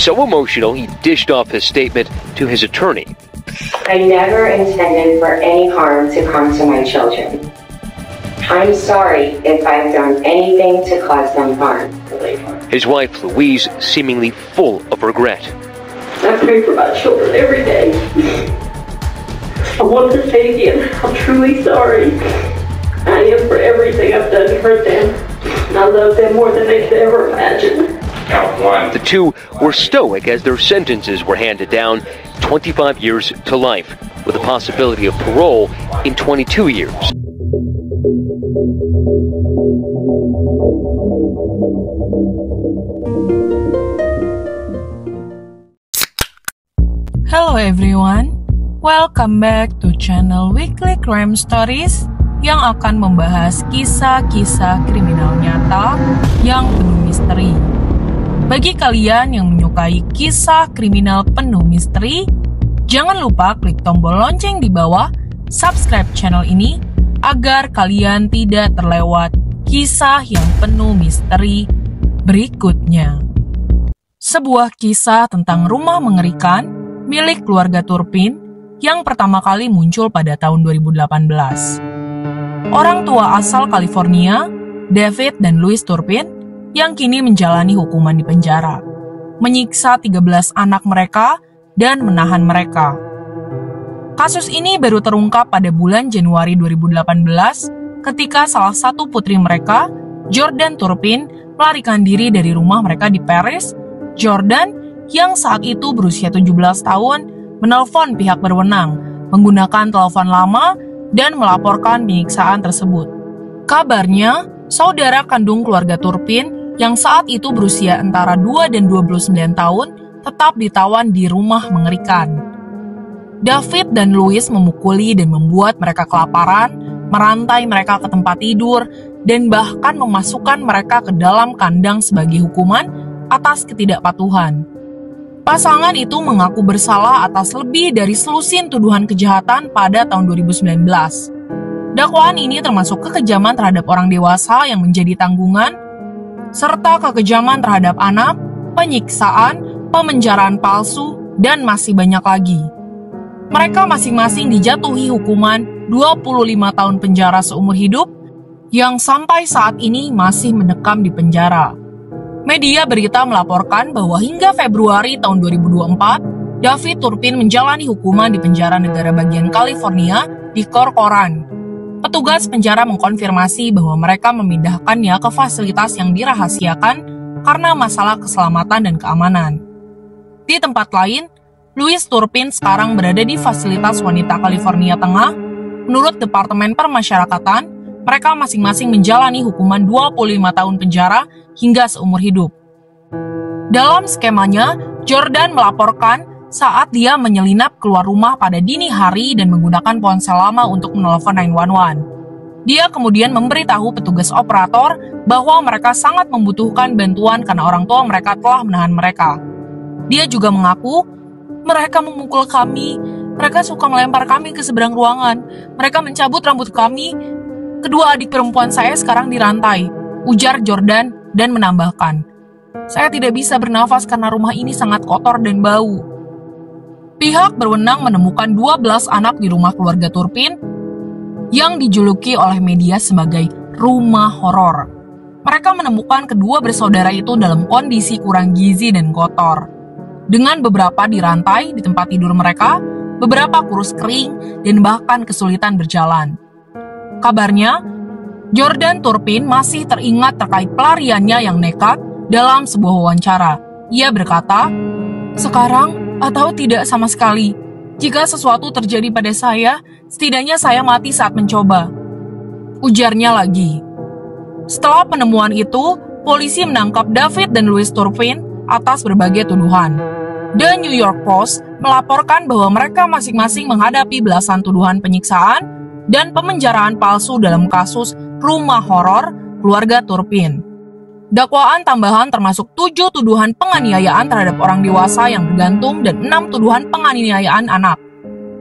So emotional, he dished off his statement to his attorney. I never intended for any harm to come to my children. I'm sorry if I've done anything to cause them harm. His wife, Louise, seemingly full of regret. I pray for my children every day. I want to say again, I'm truly sorry. I am for everything I've done to hurt them. I love them more than they could ever imagine. The two were stoic as their sentences were handed down, 25 years to life, with the possibility of parole in 22 years. Hello everyone, welcome back to channel Weekly Crime Stories yang akan membahas kisah-kisah kriminal nyata yang penuh misteri. Bagi kalian yang menyukai kisah kriminal penuh misteri, jangan lupa klik tombol lonceng di bawah, subscribe channel ini agar kalian tidak terlewat kisah yang penuh misteri berikutnya. Sebuah kisah tentang rumah mengerikan milik keluarga Turpin yang pertama kali muncul pada tahun 2018. Orang tua asal California, David dan Louise Turpin, yang kini menjalani hukuman di penjara, menyiksa 13 anak mereka dan menahan mereka. Kasus ini baru terungkap pada bulan Januari 2018 ketika salah satu putri mereka, Jordan Turpin, melarikan diri dari rumah mereka di Paris. Jordan, yang saat itu berusia 17 tahun, menelpon pihak berwenang menggunakan telepon lama dan melaporkan penyiksaan tersebut. Kabarnya, saudara kandung keluarga Turpin yang saat itu berusia antara 2 dan 29 tahun tetap ditawan di rumah mengerikan. David dan Louise memukuli dan membuat mereka kelaparan, merantai mereka ke tempat tidur, dan bahkan memasukkan mereka ke dalam kandang sebagai hukuman atas ketidakpatuhan. Pasangan itu mengaku bersalah atas lebih dari selusin tuduhan kejahatan pada tahun 2019. Dakwaan ini termasuk kekejaman terhadap orang dewasa yang menjadi tanggungan, serta kekejaman terhadap anak, penyiksaan, pemenjaraan palsu, dan masih banyak lagi. Mereka masing-masing dijatuhi hukuman 25 tahun penjara seumur hidup yang sampai saat ini masih mendekam di penjara. Media berita melaporkan bahwa hingga Februari tahun 2024, David Turpin menjalani hukuman di penjara negara bagian California di Corcoran. Petugas penjara mengkonfirmasi bahwa mereka memindahkannya ke fasilitas yang dirahasiakan karena masalah keselamatan dan keamanan. Di tempat lain, Louise Turpin sekarang berada di fasilitas wanita California Tengah. Menurut Departemen Permasyarakatan, mereka masing-masing menjalani hukuman 25 tahun penjara hingga seumur hidup. Dalam skemanya, Jordan melaporkan saat dia menyelinap keluar rumah pada dini hari dan menggunakan ponsel lama untuk menelpon 911. Dia kemudian memberitahu petugas operator bahwa mereka sangat membutuhkan bantuan karena orang tua mereka telah menahan mereka. Dia juga mengaku, mereka memukul kami, mereka suka melempar kami ke seberang ruangan, mereka mencabut rambut kami, kedua adik perempuan saya sekarang dirantai, ujar Jordan dan menambahkan, saya tidak bisa bernafas karena rumah ini sangat kotor dan bau. Pihak berwenang menemukan 12 anak di rumah keluarga Turpin yang dijuluki oleh media sebagai rumah horor. Mereka menemukan kedua bersaudara itu dalam kondisi kurang gizi dan kotor. Dengan beberapa dirantai di tempat tidur mereka, beberapa kurus kering, dan bahkan kesulitan berjalan. Kabarnya, Jordan Turpin masih teringat terkait pelariannya yang nekat dalam sebuah wawancara. Ia berkata, sekarang atau tidak sama sekali. Jika sesuatu terjadi pada saya, setidaknya saya mati saat mencoba. Ujarnya lagi. Setelah penemuan itu, polisi menangkap David dan Louise Turpin atas berbagai tuduhan. The New York Post melaporkan bahwa mereka masing-masing menghadapi belasan tuduhan penyiksaan dan pemenjaraan palsu dalam kasus rumah horor keluarga Turpin. Dakwaan tambahan termasuk 7 tuduhan penganiayaan terhadap orang dewasa yang bergantung dan 6 tuduhan penganiayaan anak.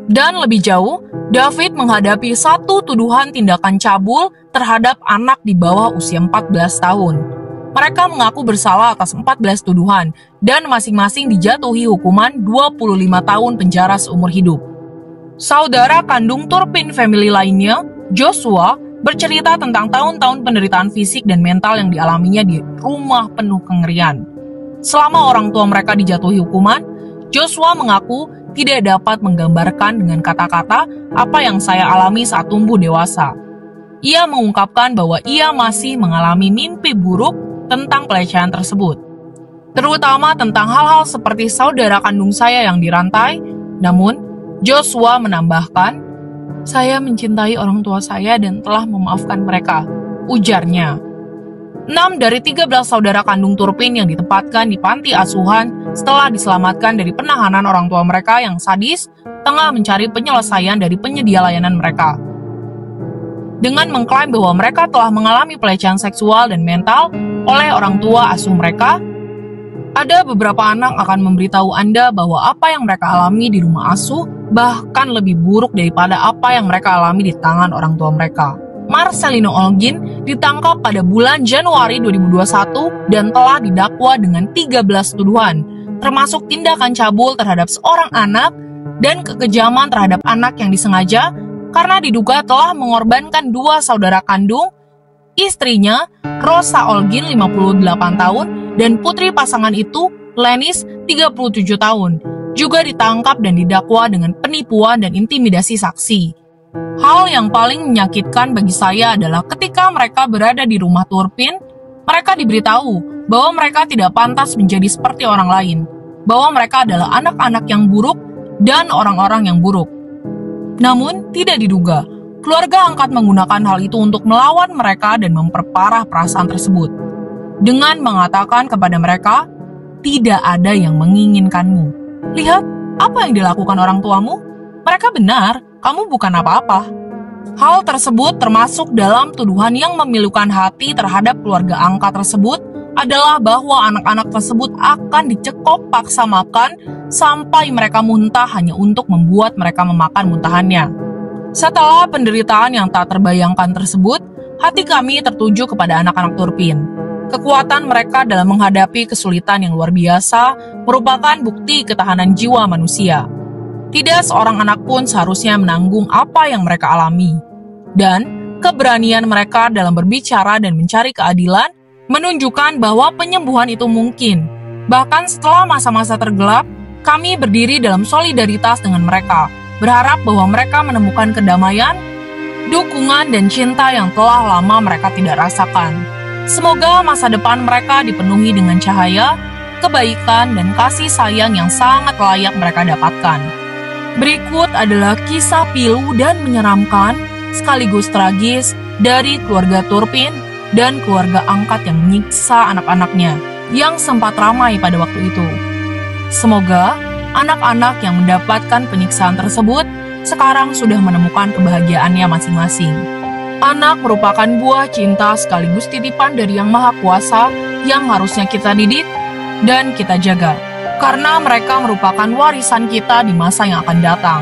Dan lebih jauh, David menghadapi 1 tuduhan tindakan cabul terhadap anak di bawah usia 14 tahun. Mereka mengaku bersalah atas 14 tuduhan dan masing-masing dijatuhi hukuman 25 tahun penjara seumur hidup. Saudara kandung Turpin family lainnya, Joshua, bercerita tentang tahun-tahun penderitaan fisik dan mental yang dialaminya di rumah penuh kengerian. Selama orang tua mereka dijatuhi hukuman, Joshua mengaku tidak dapat menggambarkan dengan kata-kata apa yang saya alami saat tumbuh dewasa. Ia mengungkapkan bahwa ia masih mengalami mimpi buruk tentang pelecehan tersebut, terutama tentang hal-hal seperti saudara kandung saya yang dirantai. Namun, Joshua menambahkan, "Saya mencintai orang tua saya dan telah memaafkan mereka," ujarnya. 6 dari 13 saudara kandung Turpin yang ditempatkan di panti asuhan setelah diselamatkan dari penahanan orang tua mereka yang sadis tengah mencari penyelesaian dari penyedia layanan mereka. Dengan mengklaim bahwa mereka telah mengalami pelecehan seksual dan mental oleh orang tua asuh mereka, ada beberapa anak akan memberitahu Anda bahwa apa yang mereka alami di rumah asuh bahkan lebih buruk daripada apa yang mereka alami di tangan orang tua mereka. Marcelino Olguin ditangkap pada bulan Januari 2021 dan telah didakwa dengan 13 tuduhan, termasuk tindakan cabul terhadap seorang anak dan kekejaman terhadap anak yang disengaja karena diduga telah mengorbankan 2 saudara kandung, istrinya Rosa Olguin 58 tahun dan putri pasangan itu Lenis 37 tahun, juga ditangkap dan didakwa dengan penipuan dan intimidasi saksi. Hal yang paling menyakitkan bagi saya adalah ketika mereka berada di rumah Turpin, mereka diberitahu bahwa mereka tidak pantas menjadi seperti orang lain, bahwa mereka adalah anak-anak yang buruk dan orang-orang yang buruk. Namun, tidak diduga, keluarga angkat menggunakan hal itu untuk melawan mereka dan memperparah perasaan tersebut, dengan mengatakan kepada mereka, "Tidak ada yang menginginkanmu. Lihat apa yang dilakukan orang tuamu. Mereka benar, kamu bukan apa-apa." Hal tersebut termasuk dalam tuduhan yang memilukan hati terhadap keluarga angkat tersebut adalah bahwa anak-anak tersebut akan dicekok paksa makan sampai mereka muntah hanya untuk membuat mereka memakan muntahannya. Setelah penderitaan yang tak terbayangkan tersebut, hati kami tertuju kepada anak-anak Turpin. Kekuatan mereka dalam menghadapi kesulitan yang luar biasa merupakan bukti ketahanan jiwa manusia. Tidak seorang anak pun seharusnya menanggung apa yang mereka alami. Dan keberanian mereka dalam berbicara dan mencari keadilan menunjukkan bahwa penyembuhan itu mungkin. Bahkan setelah masa-masa tergelap, kami berdiri dalam solidaritas dengan mereka, berharap bahwa mereka menemukan kedamaian, dukungan, dan cinta yang telah lama mereka tidak rasakan. Semoga masa depan mereka dipenuhi dengan cahaya, kebaikan, dan kasih sayang yang sangat layak mereka dapatkan. Berikut adalah kisah pilu dan menyeramkan, sekaligus tragis, dari keluarga Turpin dan keluarga angkat yang menyiksa anak-anaknya yang sempat ramai pada waktu itu. Semoga anak-anak yang mendapatkan penyiksaan tersebut sekarang sudah menemukan kebahagiaannya masing-masing. Anak merupakan buah cinta sekaligus titipan dari Yang Maha Kuasa yang harusnya kita didik dan kita jaga, karena mereka merupakan warisan kita di masa yang akan datang.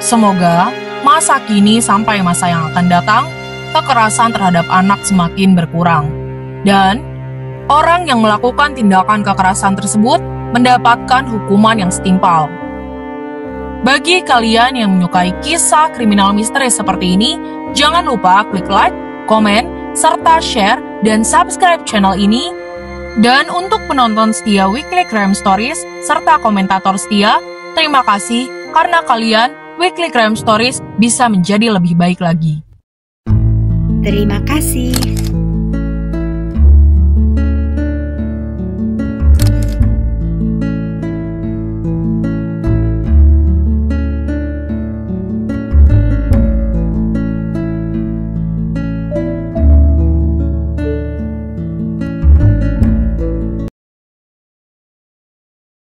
Semoga masa kini sampai masa yang akan datang, kekerasan terhadap anak semakin berkurang, dan orang yang melakukan tindakan kekerasan tersebut mendapatkan hukuman yang setimpal. Bagi kalian yang menyukai kisah kriminal misteri seperti ini, jangan lupa klik like, komen, serta share dan subscribe channel ini. Dan untuk penonton setia Weekly Crime Stories serta komentator setia, terima kasih karena kalian Weekly Crime Stories bisa menjadi lebih baik lagi. Terima kasih.